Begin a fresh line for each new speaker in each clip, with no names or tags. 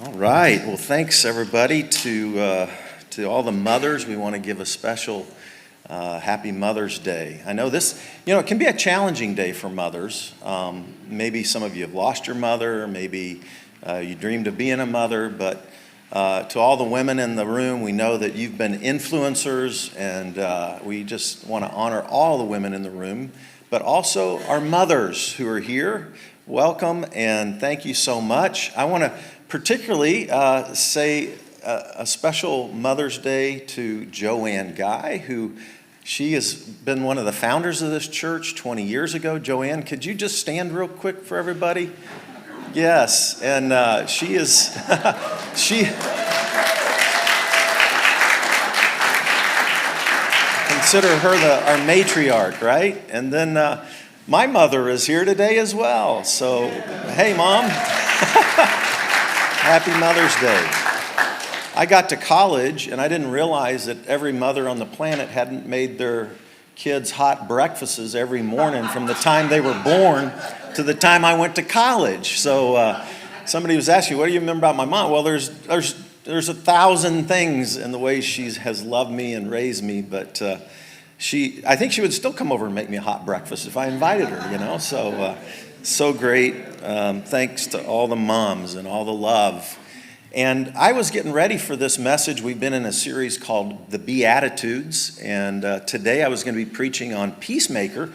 All right. Well, thanks everybody to all the mothers. We want to give a special happy Mother's Day. I know this, it can be a challenging day for mothers. Maybe some of you have lost your mother. Maybe you dreamed of being a mother. But to all the women in the room, we know that you've been influencers, and we just want to honor all the women in the room, but also our mothers who are here. Welcome and thank you so much. I want to particularly say a special Mother's Day to Joanne Guy, who she has been one of the founders of this church 20 years ago. Joanne, could you just stand real quick for everybody? Yes, and she is, consider her our matriarch, right? And then my mother is here today as well. So, hey, Mom. Happy Mother's Day. I got to college and I didn't realize that every mother on the planet hadn't made their kids hot breakfasts every morning from the time they were born to the time I went to college. So somebody was asking, what do you remember about my mom? Well, there's 1,000 things in the way she has loved me and raised me, but I think she would still come over and make me a hot breakfast if I invited her, so great. Thanks to all the moms and all the love. And I was getting ready for this message. We've been in a series called The Beatitudes, and today I was going to be preaching on Peacemaker,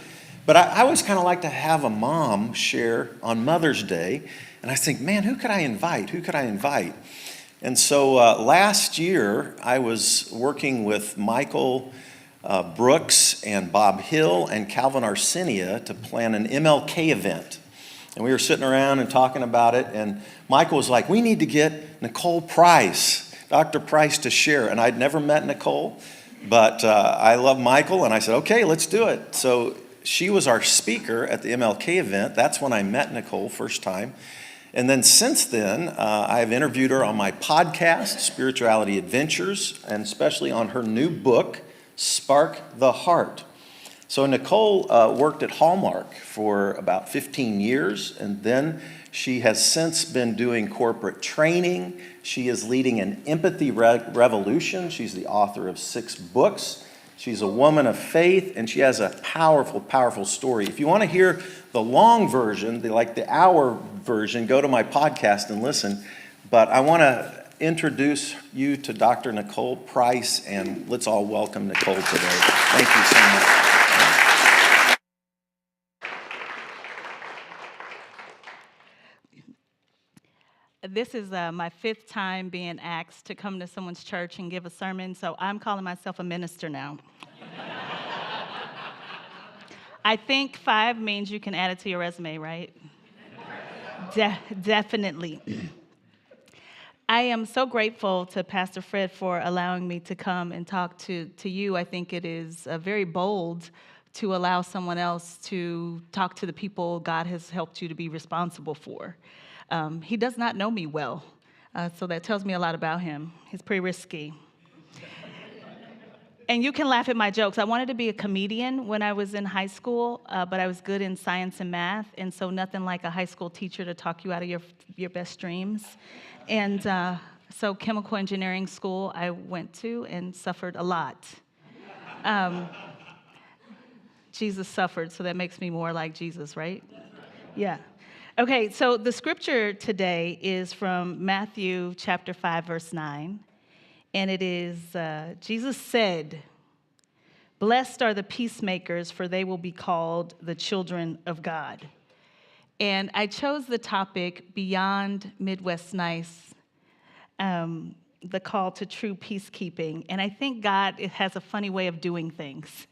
but I always kind of like to have a mom share on Mother's Day, and I think, man, who could I invite? And so last year, I was working with Michael Brooks and Bob Hill and Calvin Arsinia to plan an MLK event. And we were sitting around and talking about it, and Michael was like, we need to get Nicole Price, Dr. Price, to share. And I'd never met Nicole, but I love Michael, and I said, okay, let's do it. So she was our speaker at the MLK event. That's when I met Nicole first time. And then since then, I've interviewed her on my podcast, Spirituality Adventures, and especially on her new book, Spark the Heart. So Nicole worked at Hallmark for about 15 years, and then she has since been doing corporate training. She is leading an empathy revolution. She's the author of 6 books. She's a woman of faith, and she has a powerful, powerful story. If you want to hear the long version, the hour version, go to my podcast and listen. But I want to introduce you to Dr. Nicole Price, and let's all welcome Nicole today. Thank you so much.
This is my 5th time being asked to come to someone's church and give a sermon, so I'm calling myself a minister now. I think 5 means you can add it to your resume, right? Definitely. I am so grateful to Pastor Fred for allowing me to come and talk to you. I think it is very bold to allow someone else to talk to the people God has helped you to be responsible for. He does not know me well, so that tells me a lot about him. He's pretty risky. And you can laugh at my jokes. I wanted to be a comedian when I was in high school, but I was good in science and math, and so nothing like a high school teacher to talk you out of your best dreams. And so chemical engineering school I went to and suffered a lot. Jesus suffered, so that makes me more like Jesus, right? Yeah. Okay, so the scripture today is from Matthew chapter 5, verse 9. And it is, Jesus said, "Blessed are the peacemakers, for they will be called the children of God." And I chose the topic Beyond Midwest Nice, the call to true peacekeeping. And I think God has a funny way of doing things,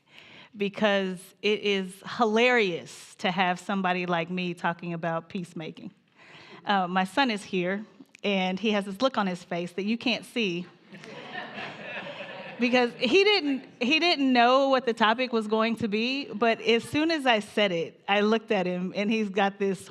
because it is hilarious to have somebody like me talking about peacemaking. My son is here, and he has this look on his face that you can't see, because he didn't know what the topic was going to be, but as soon as I said it, I looked at him, and he's got this.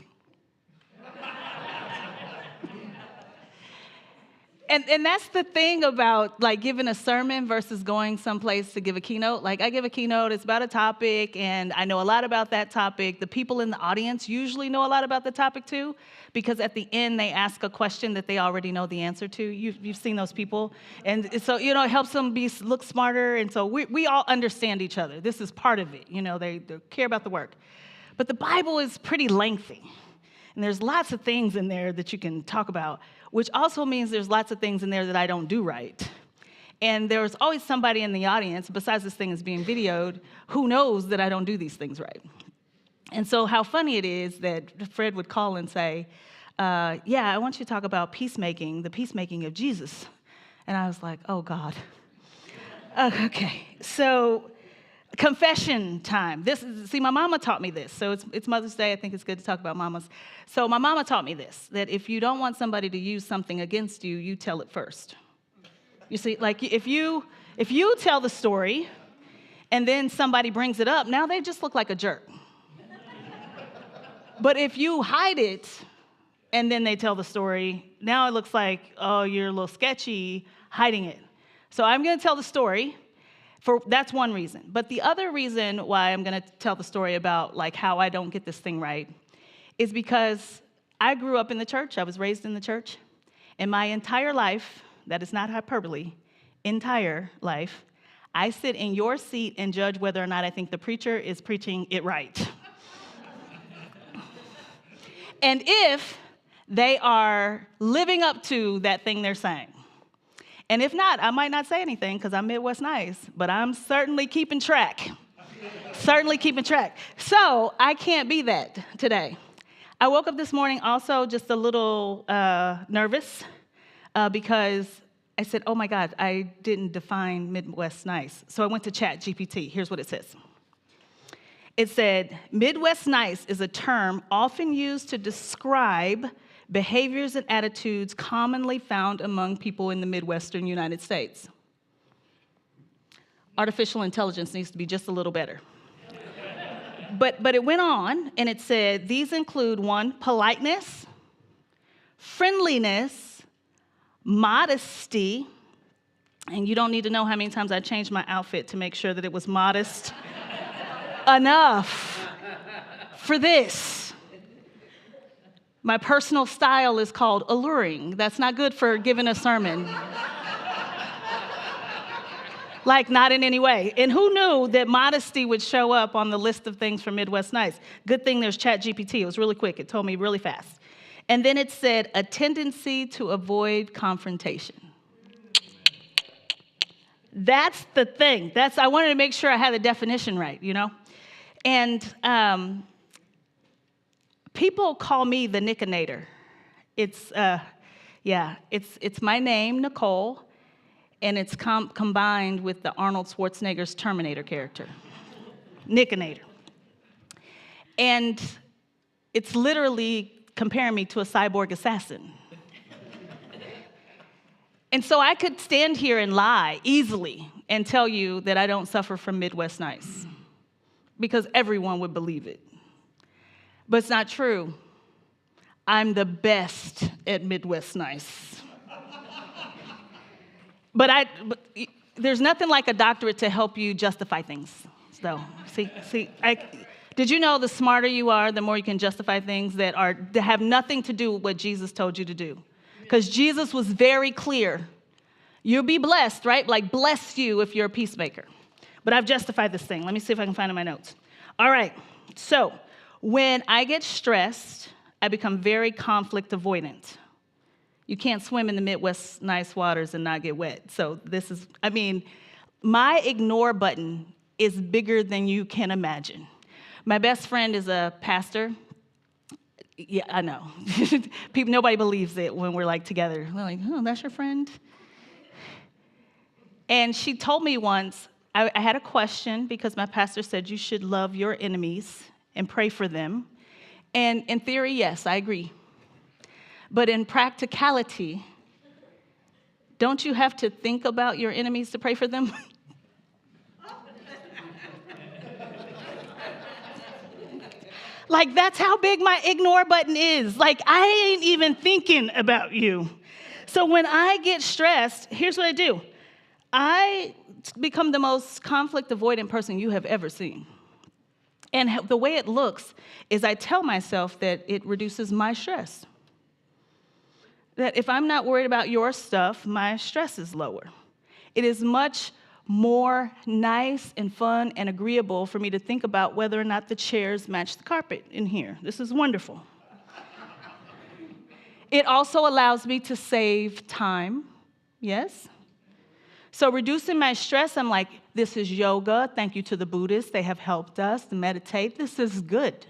And that's the thing about like giving a sermon versus going someplace to give a keynote. Like I give a keynote, it's about a topic, and I know a lot about that topic. The people in the audience usually know a lot about the topic too, because at the end they ask a question that they already know the answer to. You've seen those people, and so it helps them look smarter. And so we all understand each other. This is part of it. They care about the work, but the Bible is pretty lengthy. And there's lots of things in there that you can talk about, which also means there's lots of things in there that I don't do right. And there's always somebody in the audience, besides this thing is being videoed, who knows that I don't do these things right. And so how funny it is that Fred would call and say, yeah, I want you to talk about peacemaking, the peacemaking of Jesus. And I was like, oh, God. Okay, so confession time. My mama taught me this. So it's Mother's Day. I think it's good to talk about mamas. So my mama taught me this, that if you don't want somebody to use something against you, you tell it first. You see, like if you tell the story and then somebody brings it up, now they just look like a jerk. But if you hide it and then they tell the story, now it looks like, oh, you're a little sketchy hiding it. So I'm going to tell the story. That's one reason. But the other reason why I'm going to tell the story about like how I don't get this thing right is because I grew up in the church. I was raised in the church. And my entire life, that is not hyperbole, entire life, I sit in your seat and judge whether or not I think the preacher is preaching it right. And if they are living up to that thing they're saying. And if not, I might not say anything because I'm Midwest nice, but I'm certainly keeping track. Certainly keeping track. So I can't be that today. I woke up this morning also just a little nervous because I said, oh my God, I didn't define Midwest nice. So I went to ChatGPT. Here's what it says. It said, Midwest nice is a term often used to describe behaviors and attitudes commonly found among people in the Midwestern United States. Artificial intelligence needs to be just a little better. But it went on, and it said, these include 1, politeness, friendliness, modesty, and you don't need to know how many times I changed my outfit to make sure that it was modest enough for this. My personal style is called alluring. That's not good for giving a sermon. Like, not in any way. And who knew that modesty would show up on the list of things for Midwest Nice? Good thing there's ChatGPT. It was really quick. It told me really fast. And then it said, a tendency to avoid confrontation. That's the thing. I wanted to make sure I had the definition right, And people call me the Nickinator. It's my name, Nicole, and it's combined with the Arnold Schwarzenegger's Terminator character, Nickinator. And it's literally comparing me to a cyborg assassin. And so I could stand here and lie easily and tell you that I don't suffer from Midwest nice, because everyone would believe it. But it's not true. I'm the best at Midwest nice. But there's nothing like a doctorate to help you justify things. So, did you know the smarter you are, the more you can justify things that have nothing to do with what Jesus told you to do? Because Jesus was very clear. You'll be blessed, right? Like, bless you if you're a peacemaker. But I've justified this thing. Let me see if I can find it in my notes. All right, so when I get stressed, I become very conflict avoidant. You can't swim in the Midwest nice waters and not get wet. So my ignore button is bigger than you can imagine. My best friend is a pastor. Yeah, I know. Nobody believes it when we're like together. We're like, oh, that's your friend? And she told me once, I had a question because my pastor said you should love your enemies and pray for them. And in theory, yes, I agree. But in practicality, don't you have to think about your enemies to pray for them? Like, that's how big my ignore button is. Like, I ain't even thinking about you. So when I get stressed, here's what I do. I become the most conflict avoidant person you have ever seen. And the way it looks is I tell myself that it reduces my stress. That if I'm not worried about your stuff, my stress is lower. It is much more nice and fun and agreeable for me to think about whether or not the chairs match the carpet in here. This is wonderful. It also allows me to save time, yes? So reducing my stress, I'm like, this is yoga. Thank you to the Buddhists. They have helped us to meditate. This is good.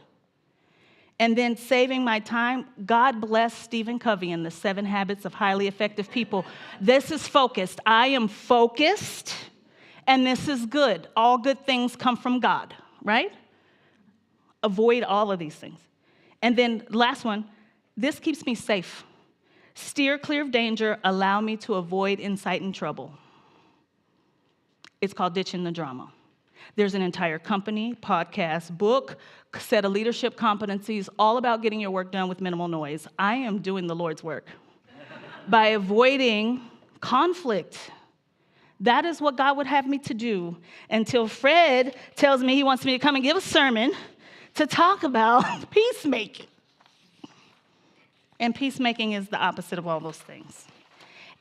And then saving my time, God bless Stephen Covey and the 7 Habits of Highly Effective People. This is focused. I am focused, and this is good. All good things come from God, right? Avoid all of these things. And then last one, this keeps me safe. Steer clear of danger, allow me to avoid insight and trouble. It's called Ditching the Drama. There's an entire company, podcast, book, set of leadership competencies, all about getting your work done with minimal noise. I am doing the Lord's work by avoiding conflict. That is what God would have me to do until Fred tells me he wants me to come and give a sermon to talk about peacemaking. And peacemaking is the opposite of all those things.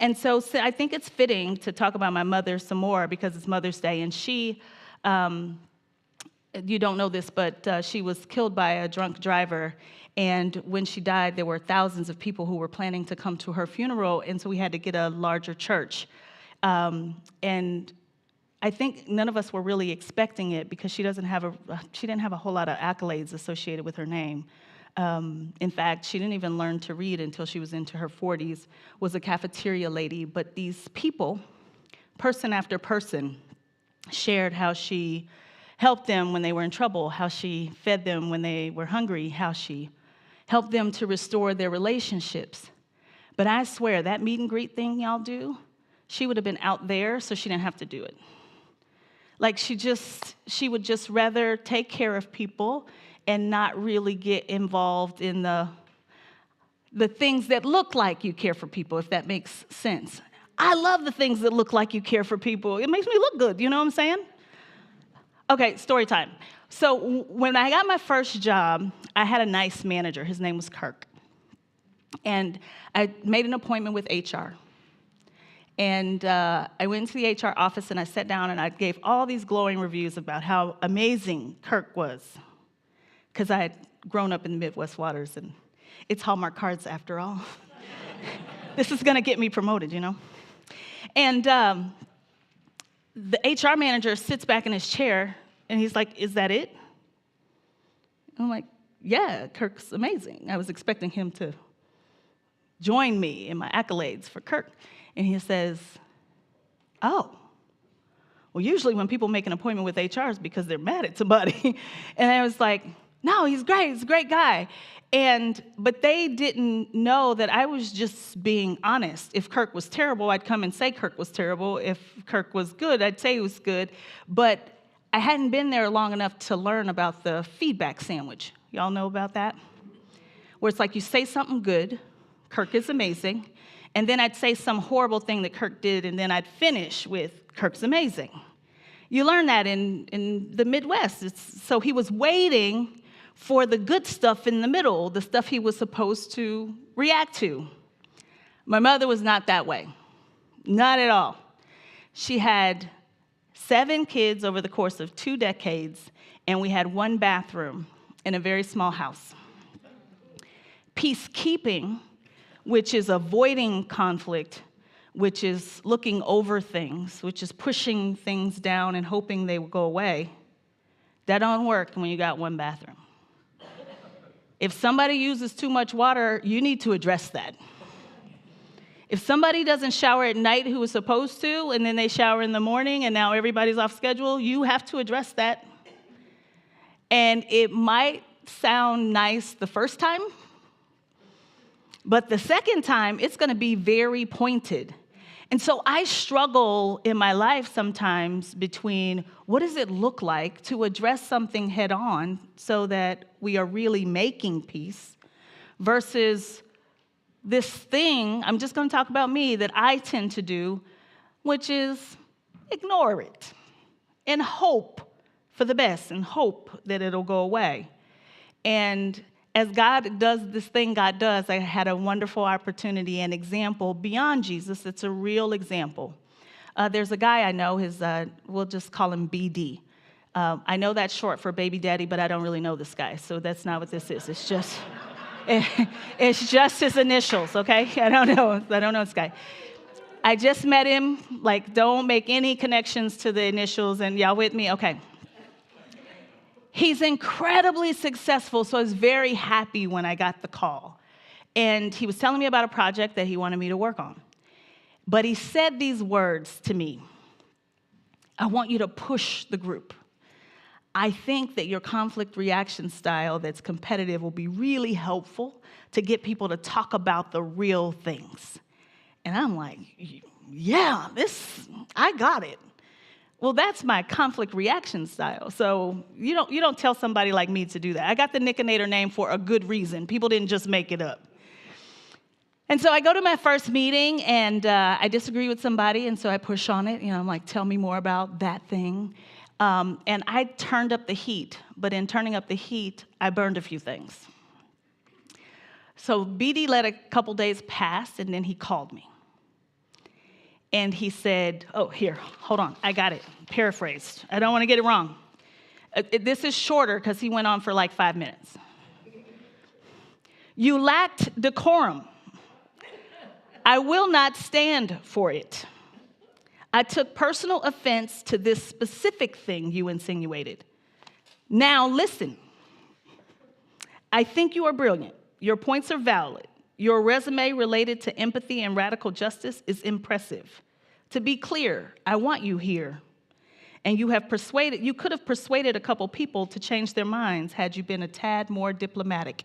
And so I think it's fitting to talk about my mother some more because it's Mother's Day. And she, you don't know this, but she was killed by a drunk driver. And when she died, there were thousands of people who were planning to come to her funeral. And so we had to get a larger church. And I think none of us were really expecting it because she didn't have a whole lot of accolades associated with her name. In fact, she didn't even learn to read until she was into her 40s, was a cafeteria lady. But these people, person after person, shared how she helped them when they were in trouble, how she fed them when they were hungry, how she helped them to restore their relationships. But I swear, that meet and greet thing y'all do, she would have been out there so she didn't have to do it. Like she would just rather take care of people and not really get involved in the things that look like you care for people, if that makes sense. I love the things that look like you care for people. It makes me look good, you know what I'm saying? Okay, story time. So when I got my first job, I had a nice manager. His name was Kirk. And I made an appointment with HR. And I went into the HR office and I sat down and I gave all these glowing reviews about how amazing Kirk was. Because I had grown up in the Midwest waters, and it's Hallmark cards after all. This is going to get me promoted, you know? And the HR manager sits back in his chair, and he's like, is that it? I'm like, yeah, Kirk's amazing. I was expecting him to join me in my accolades for Kirk. And he says, oh. Well, usually when people make an appointment with HR is because they're mad at somebody. And I was like, no, he's great. He's a great guy. But they didn't know that I was just being honest. If Kirk was terrible, I'd come and say Kirk was terrible. If Kirk was good, I'd say he was good. But I hadn't been there long enough to learn about the feedback sandwich. Y'all know about that? Where it's like you say something good, Kirk is amazing, and then I'd say some horrible thing that Kirk did, and then I'd finish with Kirk's amazing. You learn that in the Midwest. So he was waiting for the good stuff in the middle, the stuff he was supposed to react to. My mother was not that way. Not at all. She had 7 kids over the course of 2 decades, and we had 1 bathroom in a very small house. Peacekeeping, which is avoiding conflict, which is looking over things, which is pushing things down and hoping they will go away, that don't work when you got 1 bathroom. If somebody uses too much water, you need to address that. If somebody doesn't shower at night who is supposed to, and then they shower in the morning and now everybody's off schedule, you have to address that. And it might sound nice the first time, but the second time, it's going to be very pointed. And so I struggle in my life sometimes between what does it look like to address something head on so that we are really making peace versus this thing, I'm just going to talk about me, that I tend to do, which is ignore it and hope for the best and hope that it'll go away. And as God does this thing God does, I had a wonderful opportunity and example beyond Jesus. It's a real example. There's a guy I know, we'll just call him BD. I know that's short for baby daddy, but I don't really know this guy, so that's not what this is. It's just his initials, okay? I don't know this guy. I just met him, like, don't make any connections to the initials, and y'all with me? Okay. He's incredibly successful, so I was very happy when I got the call. And he was telling me about a project that he wanted me to work on. But he said these words to me: I want you to push the group. I think that your conflict reaction style that's competitive will be really helpful to get people to talk about the real things. And I'm like, yeah, I got it. Well, that's my conflict reaction style. So you don't tell somebody like me to do that. I got the Nickinator name for a good reason. People didn't just make it up. And so I go to my first meeting, and I disagree with somebody, and so I push on it. I'm like, tell me more about that thing. And I turned up the heat, but in turning up the heat, I burned a few things. So BD let a couple days pass, and then he called me. And he said, oh, here, hold on, I got it, paraphrased. I don't want to get it wrong. This is shorter because he went on for like 5 minutes. You lacked decorum. I will not stand for it. I took personal offense to this specific thing you insinuated. Now listen. I think you are brilliant. Your points are valid. Your resume related to empathy and radical justice is impressive. To be clear, I want you here. And you could have persuaded a couple people to change their minds had you been a tad more diplomatic.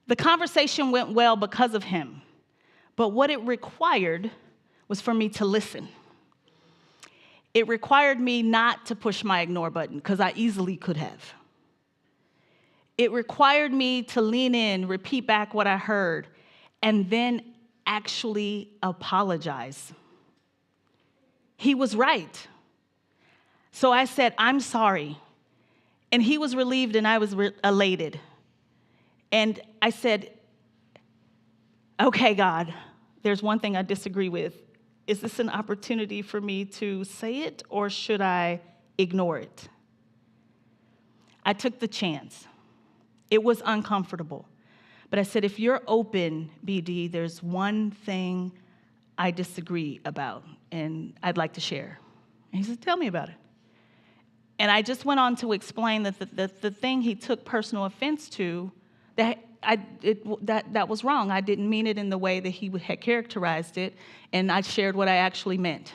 The conversation went well because of him, but what it required was for me to listen. It required me not to push my ignore button, because I easily could have. It required me to lean in, repeat back what I heard, and then actually apologize. He was right. So I said, I'm sorry. And he was relieved and I was elated. And I said, okay, God, there's one thing I disagree with. Is this an opportunity for me to say it, or should I ignore it? I took the chance. It was uncomfortable. But I said, if you're open, BD, there's one thing I disagree about, and I'd like to share. And he said, tell me about it. And I just went on to explain that the thing he took personal offense to, that was wrong. I didn't mean it in the way that he had characterized it, and I shared what I actually meant.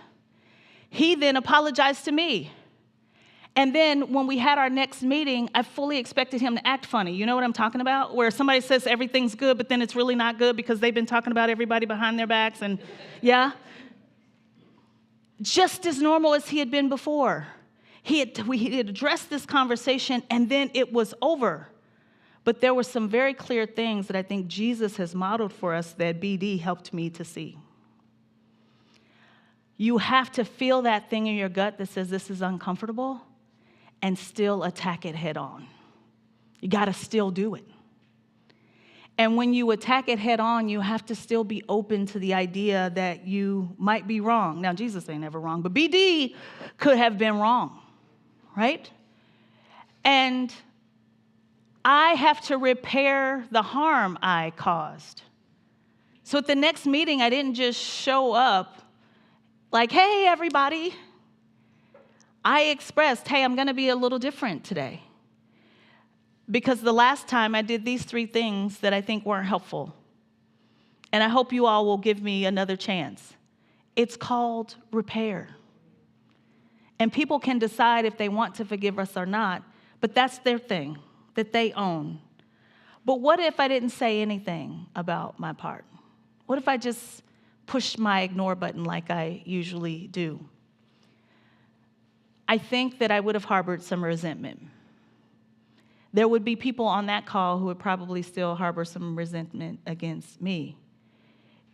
He then apologized to me. And then when we had our next meeting, I fully expected him to act funny. You know what I'm talking about? Where somebody says everything's good, but then it's really not good because they've been talking about everybody behind their backs, and yeah? Just as normal as he had been before. We had addressed this conversation, and then it was over. But there were some very clear things that I think Jesus has modeled for us that BD helped me to see. You have to feel that thing in your gut that says this is uncomfortable and still attack it head on. You got to still do it. And when you attack it head on, you have to still be open to the idea that you might be wrong. Now, Jesus ain't ever wrong, but BD could have been wrong, right? And I have to repair the harm I caused. So at the next meeting, I didn't just show up like, hey, everybody. I expressed, hey, I'm going to be a little different today. Because the last time I did these 3 things that I think weren't helpful. And I hope you all will give me another chance. It's called repair. And people can decide if they want to forgive us or not, but that's their thing that they own. But what if I didn't say anything about my part? What if I just pushed my ignore button like I usually do? I think that I would have harbored some resentment. There would be people on that call who would probably still harbor some resentment against me.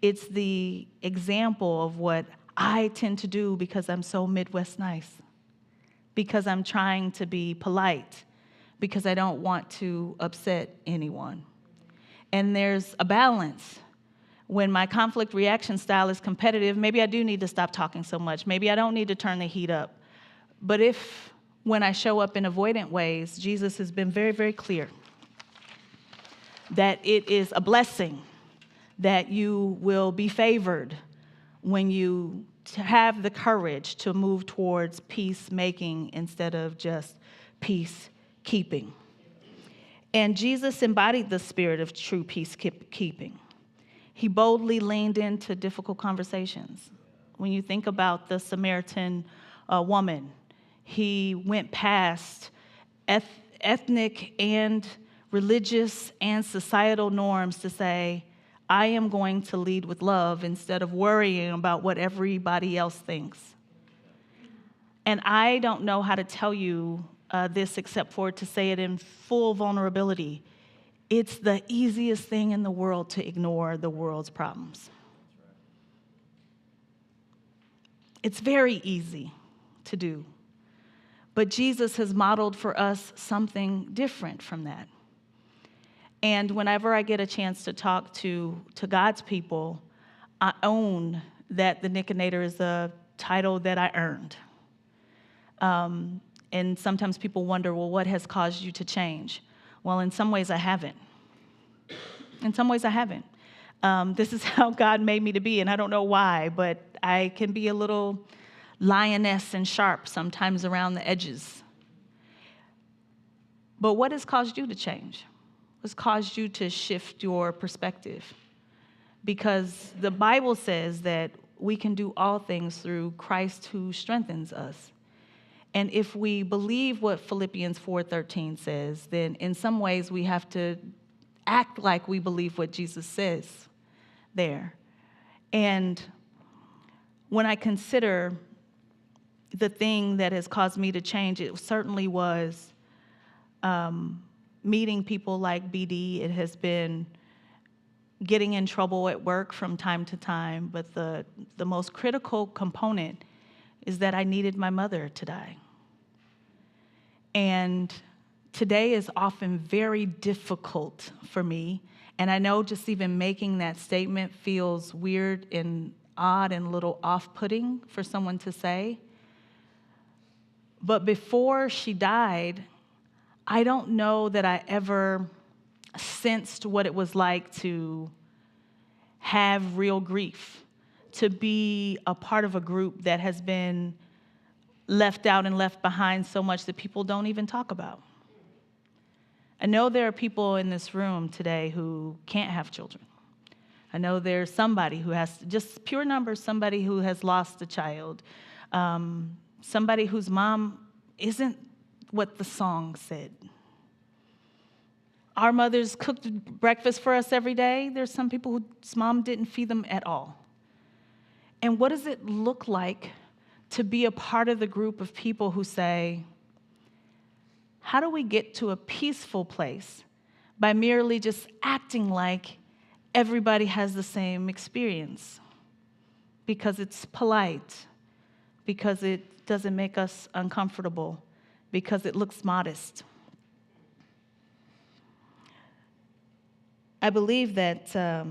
It's the example of what I tend to do because I'm so Midwest nice, because I'm trying to be polite, because I don't want to upset anyone. And there's a balance. When my conflict reaction style is competitive, maybe I do need to stop talking so much. Maybe I don't need to turn the heat up. But if, when I show up in avoidant ways, Jesus has been very, very clear that it is a blessing, that you will be favored when you have the courage to move towards peacemaking instead of just peacekeeping. And Jesus embodied the spirit of true peacekeeping. He boldly leaned into difficult conversations. When you think about the Samaritan woman, he went past ethnic and religious and societal norms to say, I am going to lead with love instead of worrying about what everybody else thinks. And I don't know how to tell you this except for to say it in full vulnerability. It's the easiest thing in the world to ignore the world's problems. It's very easy to do. But Jesus has modeled for us something different from that. And whenever I get a chance to talk to God's people, I own that the Niconator is a title that I earned. And sometimes people wonder, well, what has caused you to change? Well, in some ways I haven't. In some ways I haven't. This is how God made me to be, and I don't know why, but I can be a little lioness and sharp sometimes around the edges. But what has caused you to change? What's caused you to shift your perspective? Because the Bible says that we can do all things through Christ who strengthens us. And if we believe what Philippians 4:13 says, then in some ways we have to act like we believe what Jesus says there. And when I consider the thing that has caused me to change, it certainly was meeting people like BD. It has been getting in trouble at work from time to time. But the most critical component is that I needed my mother to die. And today is often very difficult for me. And I know just even making that statement feels weird and odd and a little off-putting for someone to say. But before she died, I don't know that I ever sensed what it was like to have real grief, to be a part of a group that has been left out and left behind so much that people don't even talk about. I know there are people in this room today who can't have children. I know there's somebody who has, just pure numbers, somebody who has lost a child, somebody whose mom isn't what the song said. Our mothers cooked breakfast for us every day. There's some people whose mom didn't feed them at all. And what does it look like to be a part of the group of people who say, how do we get to a peaceful place by merely just acting like everybody has the same experience? Because it's polite, because it doesn't make us uncomfortable, because it looks modest. I believe that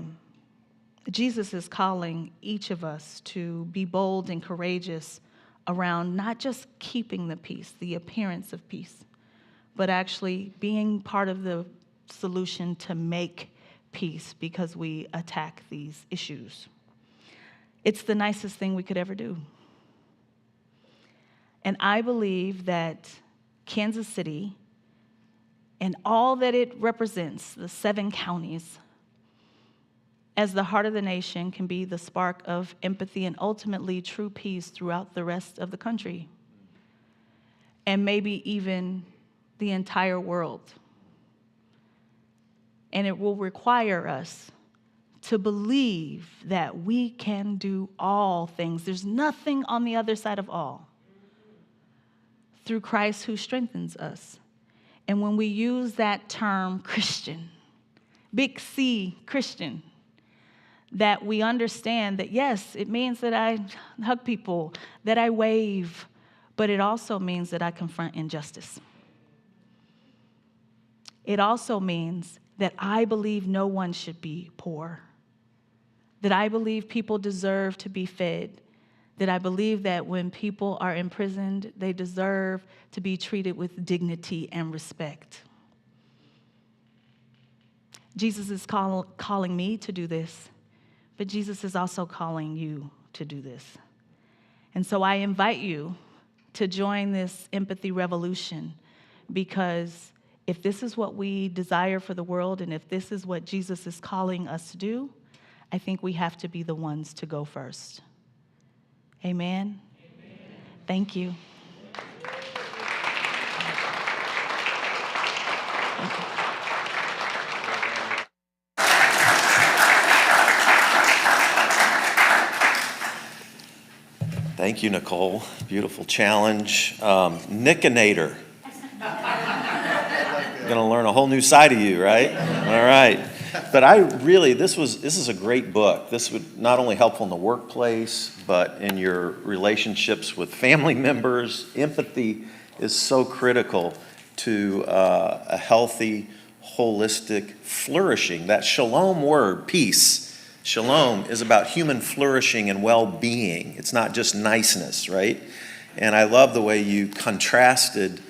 Jesus is calling each of us to be bold and courageous around not just keeping the peace, the appearance of peace, but actually being part of the solution to make peace because we attack these issues. It's the nicest thing we could ever do. And I believe that Kansas City and all that it represents, the 7 counties, as the heart of the nation, can be the spark of empathy and ultimately true peace throughout the rest of the country, and maybe even the entire world. And it will require us to believe that we can do all things. There's nothing on the other side of all, through Christ who strengthens us. And when we use that term Christian, big C, Christian, that we understand that, yes, it means that I hug people, that I wave, but it also means that I confront injustice. It also means that I believe no one should be poor, that I believe people deserve to be fed, that I believe that when people are imprisoned, they deserve to be treated with dignity and respect. Jesus is calling me to do this, but Jesus is also calling you to do this. And so I invite you to join this empathy revolution, because if this is what we desire for the world and if this is what Jesus is calling us to do, I think we have to be the ones to go first. Amen? Amen. Thank you.
Thank you, Nicole. Beautiful challenge. Nickinator. Going to learn a whole new side of you, right? All right. But this is a great book. This would not only helpful in the workplace, but in your relationships with family members. Empathy is so critical to a healthy, holistic flourishing. That shalom word, peace. Shalom is about human flourishing and well-being. It's not just niceness, right? And I love the way you contrasted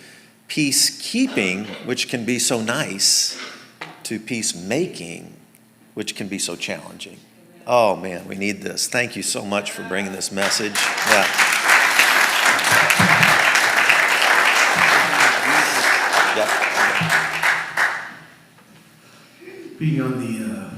peacekeeping, which can be so nice, to peacemaking, which can be so challenging. Oh man, we need this. Thank you so much for bringing this message. Yeah.
Being on the